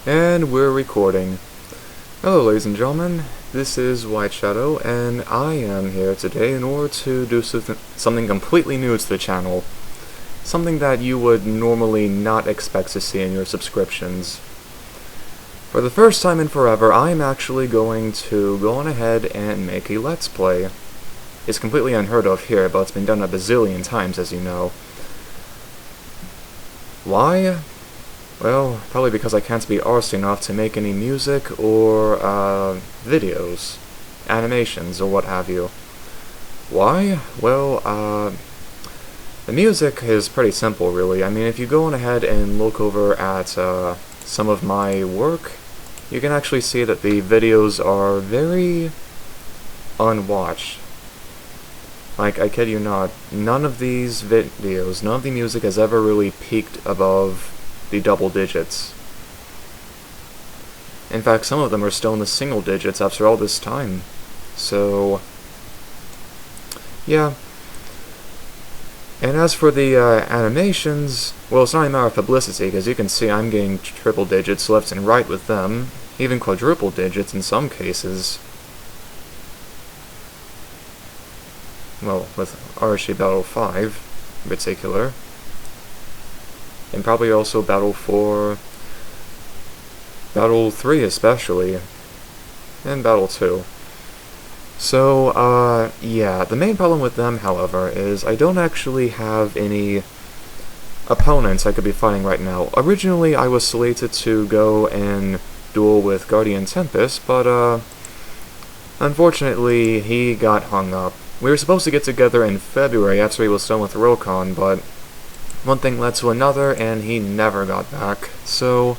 And we're recording. Hello ladies and gentlemen, this is White Shadow, and I am here today in order to do something completely new to the channel. Something that you would normally not expect to see in your subscriptions. For the first time in forever, I'm actually going to go on ahead and make a Let's Play. It's completely unheard of here, but it's been done a bazillion times, as you know. Why? Well, probably because I can't be arsed enough to make any music or videos, animations, or what have you. Why? Well, the music is pretty simple, really. I mean, if you go on ahead and look over at some of my work, you can actually see that the videos are very unwatched. Like, I kid you not, none of these videos, none of the music has ever really peaked above the double digits. In fact, some of them are still in the single digits after all this time. So, yeah. And as for the animations, well, it's not a matter of publicity, because you can see I'm getting triple digits left and right with them, even quadruple digits in some cases. Well, with RSG Battle 5 in particular. And probably also Battle 4, Battle 3 especially, and Battle 2. So, yeah, the main problem with them, however, is I don't actually have any opponents I could be fighting right now. Originally, I was slated to go and duel with Guardian Tempest, but, unfortunately, he got hung up. We were supposed to get together in February after he was done with Rokon, but one thing led to another, and he never got back. So,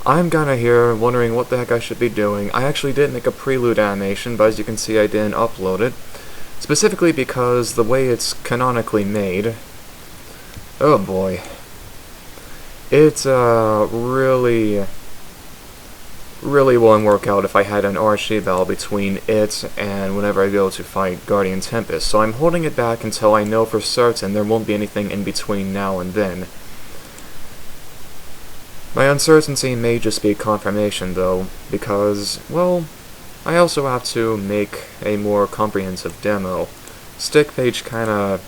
I'm kinda here wondering what the heck I should be doing. I actually did make a prelude animation, but as you can see I didn't upload it. Specifically because the way it's canonically made... Oh boy. It, really won't work out if I had an RSG battle between it and whenever I go to fight Guardian Tempest, so I'm holding it back until I know for certain there won't be anything in between now and then. My uncertainty may just be confirmation though, because, well, I also have to make a more comprehensive demo. Stickpage kinda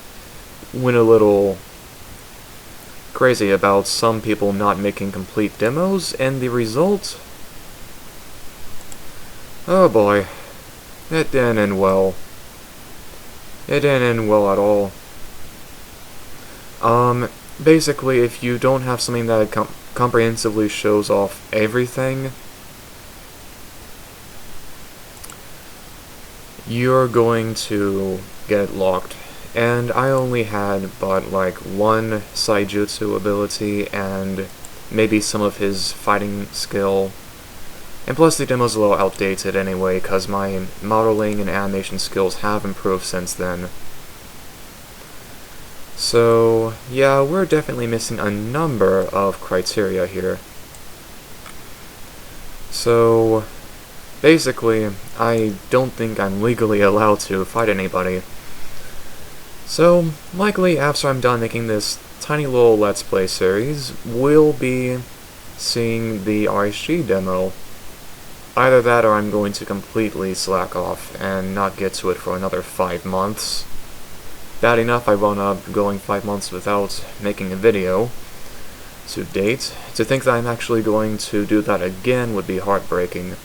went a little crazy about some people not making complete demos, and the result... Oh boy, it didn't end well. It didn't end well at all. Basically, if you don't have something that comprehensively shows off everything, you're going to get locked. And I only had but like one Saijutsu ability and maybe some of his fighting skill. And plus the demo's a little outdated anyway, because my modeling and animation skills have improved since then. So, yeah, we're definitely missing a number of criteria here. So, basically, I don't think I'm legally allowed to fight anybody. So, likely after I'm done making this tiny little Let's Play series, we'll be seeing the RSG demo. Either that or I'm going to completely slack off and not get to it for another 5 months. Bad enough I wound up going 5 months without making a video to date. To think that I'm actually going to do that again would be heartbreaking.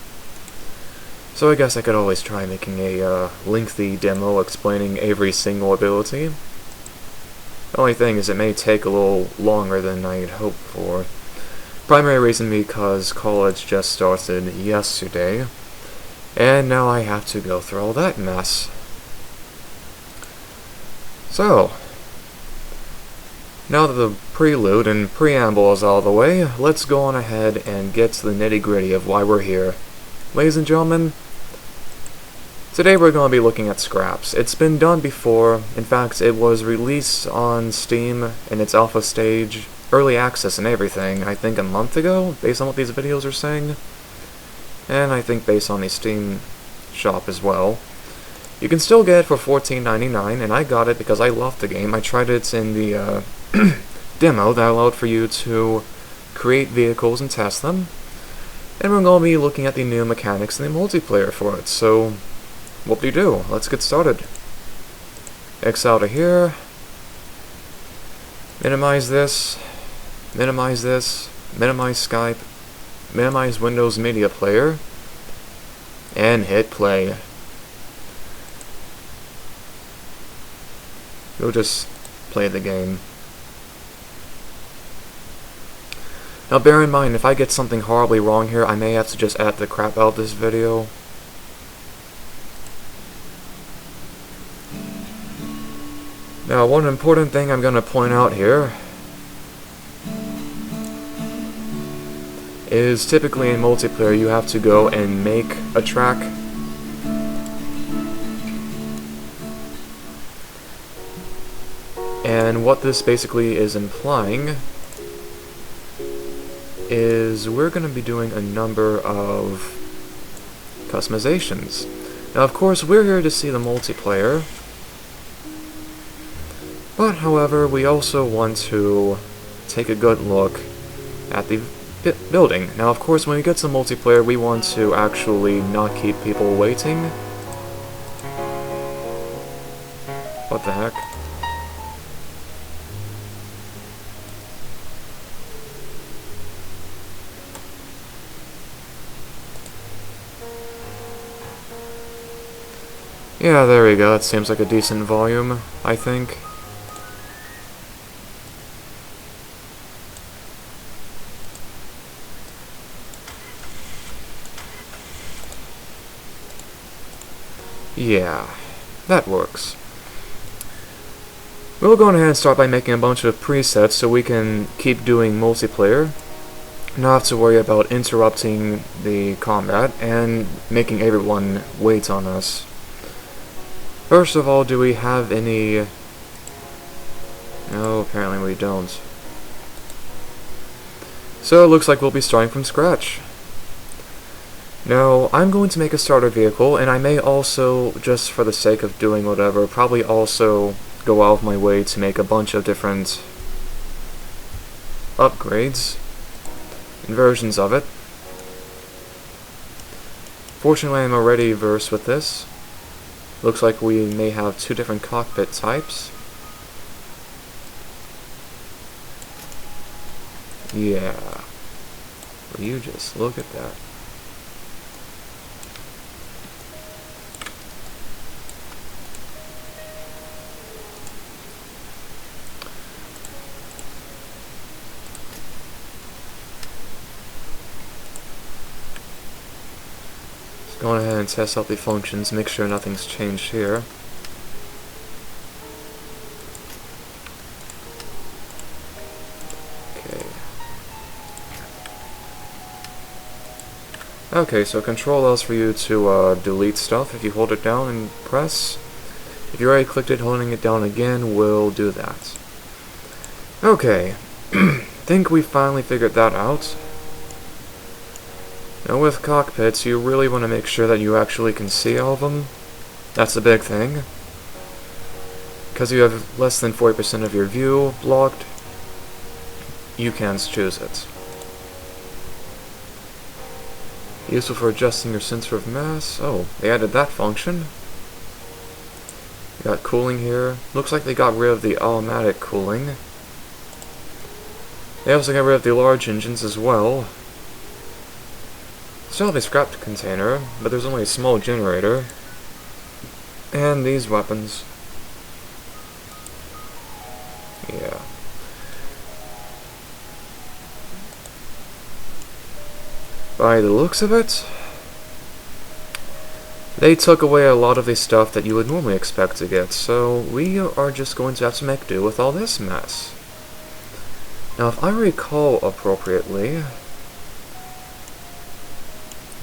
So I guess I could always try making a lengthy demo explaining every single ability. The only thing is it may take a little longer than I'd hoped for. Primary reason because college just started yesterday, and now I have to go through all that mess. So, now that the prelude and preamble is out of the way, let's go on ahead and get to the nitty-gritty of why we're here. Ladies and gentlemen, today we're going to be looking at Scraps. It's been done before. In fact, it was released on Steam in its alpha stage, early access and everything, I think a month ago, based on what these videos are saying. And I think based on the Steam shop as well. You can still get it for $14.99, and I got it because I loved the game. I tried it in the demo that allowed for you to create vehicles and test them. and we're going to be looking at the new mechanics in the multiplayer for it. So, whoop-de-doo, let's get started. X out of here, minimize this, minimize this, minimize Skype, minimize Windows Media Player, and hit play. We'll just play the game. Now bear in mind, if I get something horribly wrong here, I may have to just edit the crap out of this video. Now one important thing I'm going to point out here is typically in multiplayer you have to go and make a track. And what this basically is implying is we're going to be doing a number of customizations. Now of course we're here to see the multiplayer, but however we also want to take a good look at the building. Now of course when we get to multiplayer we want to actually not keep people waiting. What the heck? Yeah, there we go. That seems like a decent volume, I think. Yeah, that works. We'll go ahead and start by making a bunch of presets so we can keep doing multiplayer. Not have to worry about interrupting the combat and making everyone wait on us. First of all, do we have any... No, apparently we don't. So it looks like we'll be starting from scratch. Now, I'm going to make a starter vehicle, and I may also, just for the sake of doing whatever, probably also go out of my way to make a bunch of different upgrades and versions of it. Fortunately, I'm already versed with this. Looks like we may have two different cockpit types. Yeah. Will you just look at that? Go ahead and test out the functions, make sure nothing's changed here. Okay, so Control L is for you to delete stuff. If you hold it down and press, if you already clicked it, holding it down again will do that. Okay, think we finally figured that out. Now with cockpits, you really want to make sure that you actually can see all of them. That's the big thing. Because you have less than 40% of your view blocked, you can choose it. Useful for adjusting your sensor of mass. Oh, they added that function. Got cooling here. Looks like they got rid of the automatic cooling. They also got rid of the large engines as well. Still have a scrapped container, but there's only a small generator. And these weapons. Yeah. By the looks of it, they took away a lot of the stuff that you would normally expect to get, so we are just going to have to make do with all this mess. Now, if I recall appropriately,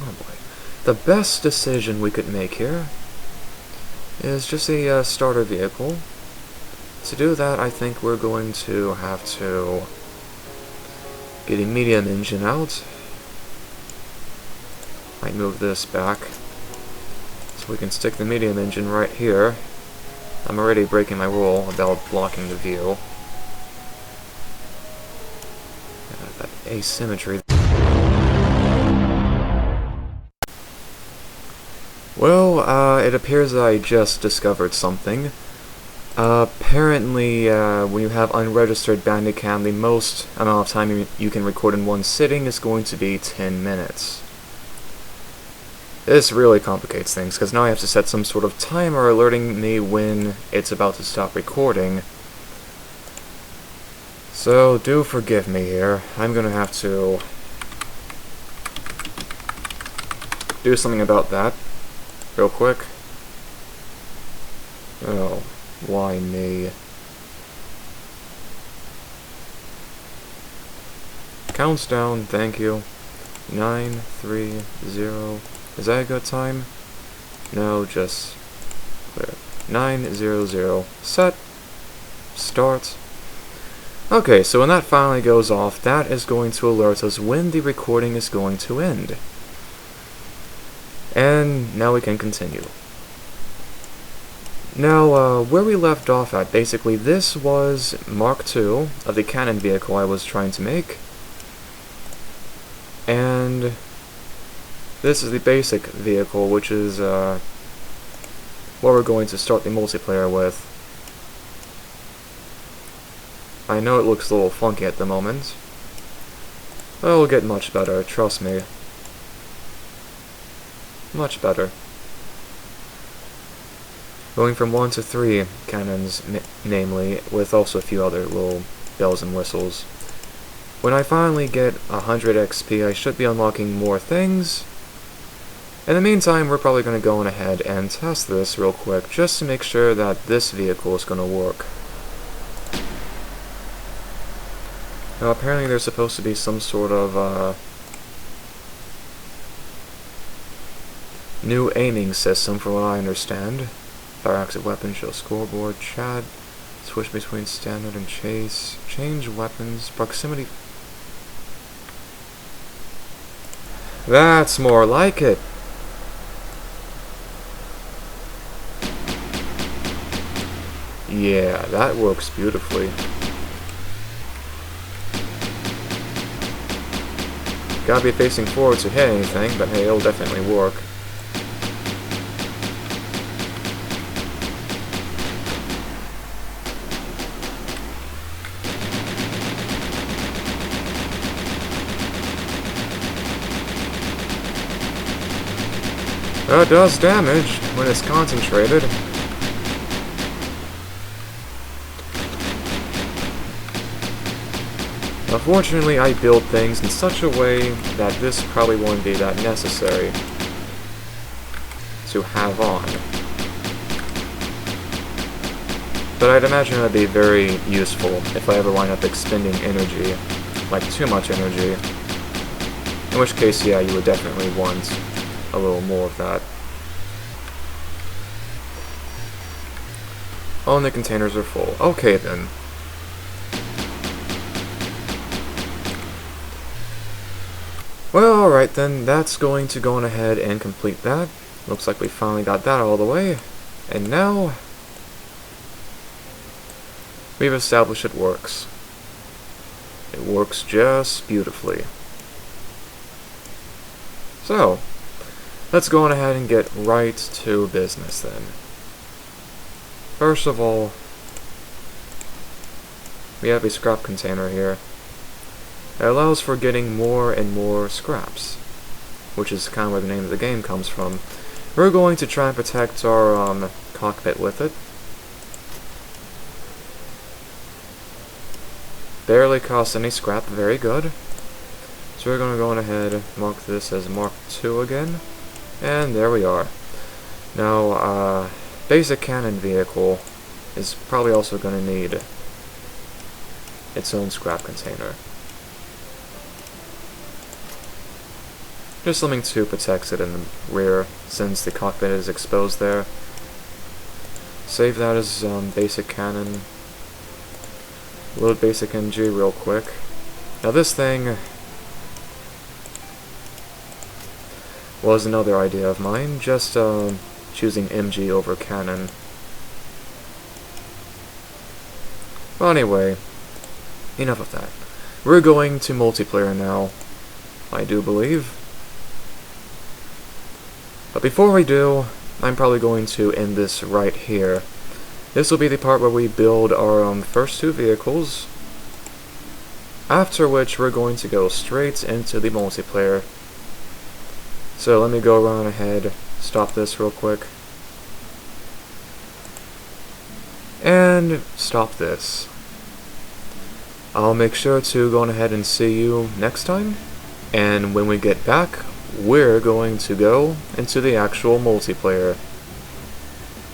oh boy, the best decision we could make here is just a starter vehicle. To do that, I think we're going to have to get a medium engine out. Might move this back so we can stick the medium engine right here. I'm already breaking my rule about blocking the view. That asymmetry. Well, it appears that I just discovered something. Apparently, when you have unregistered Bandicam, the most amount of time you can record in one sitting is going to be 10 minutes. This really complicates things, because now I have to set some sort of timer alerting me when it's about to stop recording. So, do forgive me here. I'm gonna have to do something about that real quick. Oh, why me? Counts down, thank you. 9, 3, 0. Is that a good time? No, just clear. 9, 0, 0. Set. Start. Okay, so when that finally goes off, that is going to alert us when the recording is going to end. And now we can continue. Now, where we left off at, basically, this was Mark II of the Canon vehicle I was trying to make. And this is the basic vehicle, which is what we're going to start the multiplayer with. I know it looks a little funky at the moment, but it'll get much better, trust me. Much better. Going from 1 to 3 cannons, namely, with also a few other little bells and whistles. When I finally get 100 XP, I should be unlocking more things. In the meantime, we're probably going to go on ahead and test this real quick, just to make sure that this vehicle is going to work. Now, apparently there's supposed to be some sort of new aiming system, from what I understand. Fire-active weapon, show scoreboard, chat, switch between standard and chase, change weapons, proximity. That's more like it. Yeah, that works beautifully. Gotta be facing forward to hit anything, but hey, it'll definitely work. It does damage when it's concentrated. Unfortunately, I build things in such a way that this probably won't be that necessary to have on. But I'd imagine it'd be very useful if I ever wind up expending energy, like too much energy. In which case, yeah, you would definitely want a little more of that. Oh, and the containers are full. Okay then. Well, alright then, that's going to go on ahead and complete that. Looks like we finally got that all the way. And now, we've established it works. It works just beautifully. So, let's go on ahead and get right to business then. First of all, we have a scrap container here. It allows for getting more and more scraps, which is kind of where the name of the game comes from. We're going to try and protect our cockpit with it. Barely costs any scrap, very good. So we're going to go on ahead, mark this as Mark II again, and there we are. Now, basic cannon vehicle is probably also going to need its own scrap container. Just something to protect it in the rear, since the cockpit is exposed there. Save that as basic cannon. Load basic MG real quick. Now this thing was another idea of mine, just choosing MG over cannon. Well, anyway, enough of that. We're going to multiplayer now, I do believe. But before we do, I'm probably going to end this right here. This will be the part where we build our first two vehicles, after which we're going to go straight into the multiplayer. So let me go around ahead, stop this real quick, and stop this. I'll make sure to go on ahead and see you next time, and when we get back, we're going to go into the actual multiplayer.